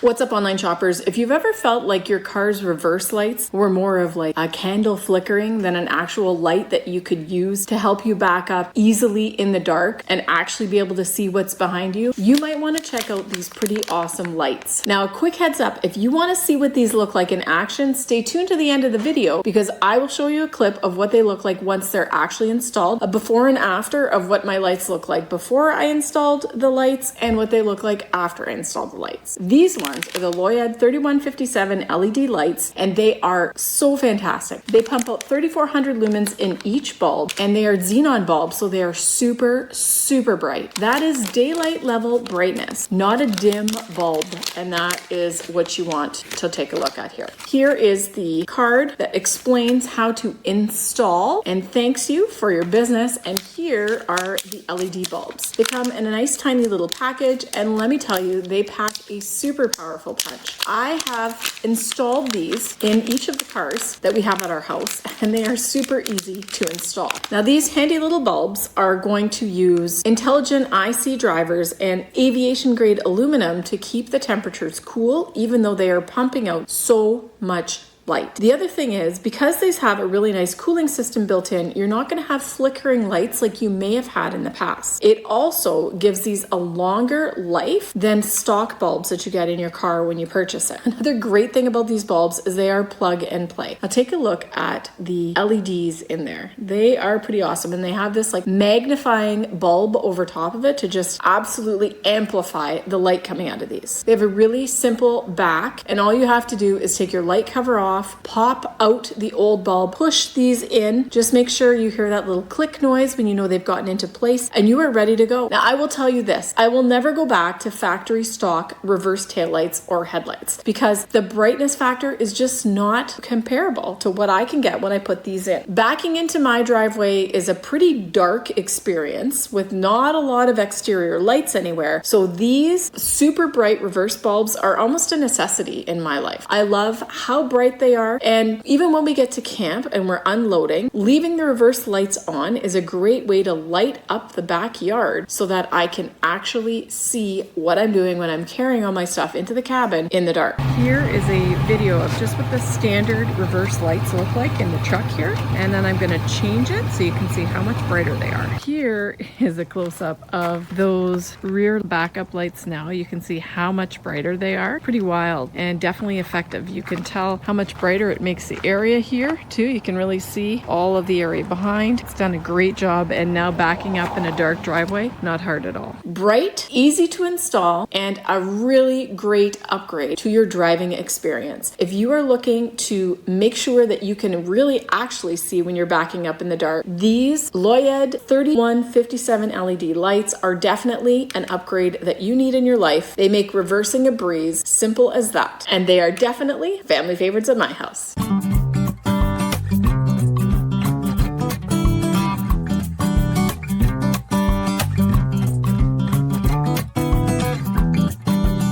What's up, online shoppers? If you've ever felt like your car's reverse lights were more of like a candle flickering than an actual light that you could use to help you back up easily in the dark and actually be able to see what's behind you, you might want to check out these pretty awesome lights. Now, a quick heads up, if you want to see what these look like in action, stay tuned to the end of the video because I will show you a clip of what they look like once they're actually installed, a before and after of what my lights look like before I installed the lights and what they look like after I installed the lights. These ones are the LUYED 3157 LED lights, and they are so fantastic. They pump out 3400 lumens in each bulb, and they are xenon bulbs, so they are super, super bright. That is daylight level brightness, not a dim bulb, and that is what you want to take a look at here. Here is the card that explains how to install and thanks you for your business, and here are the LED bulbs. They come in a nice tiny little package, and let me tell you, they pack a super powerful punch. I have installed these in each of the cars that we have at our house, and they are super easy to install. Now, these handy little bulbs are going to use intelligent IC drivers and aviation grade aluminum to keep the temperatures cool, even though they are pumping out so much light. The other thing is, because these have a really nice cooling system built in, you're not going to have flickering lights like you may have had in the past. It also gives these a longer life than stock bulbs that you get in your car when you purchase it. Another great thing about these bulbs is they are plug and play. Now take a look at the LEDs in there. They are pretty awesome, and they have this like magnifying bulb over top of it to just absolutely amplify the light coming out of these. They have a really simple back, and all you have to do is take your light cover off, pop out the old bulb, push these in, just make sure you hear that little click noise when you know they've gotten into place, and you are ready to go. Now, I will tell you this, I will never go back to factory stock reverse taillights or headlights because the brightness factor is just not comparable to what I can get when I put these in. Backing into my driveway is a pretty dark experience with not a lot of exterior lights anywhere, so these super bright reverse bulbs are almost a necessity in my life. I love how bright they are, and even when we get to camp and we're unloading, leaving the reverse lights on is a great way to light up the backyard so that I can actually see what I'm doing when I'm carrying all my stuff into the cabin in the dark. Here is a video of just what the standard reverse lights look like in the truck here, and then I'm going to change it so you can see how much brighter they are. Here is a close-up of those rear backup lights. Now you can see how much brighter they are. Pretty wild and definitely effective. You can tell how much brighter it makes the area here too. You can really see all of the area behind. It's done a great job, and now backing up in a dark driveway, not hard at all. Bright, easy to install, and a really great upgrade to your driving experience. If you are looking to make sure that you can really actually see when you're backing up in the dark, these LUYED 3157 LED lights are definitely an upgrade that you need in your life. They make reversing a breeze, simple as that, and they are definitely family favorites at my house.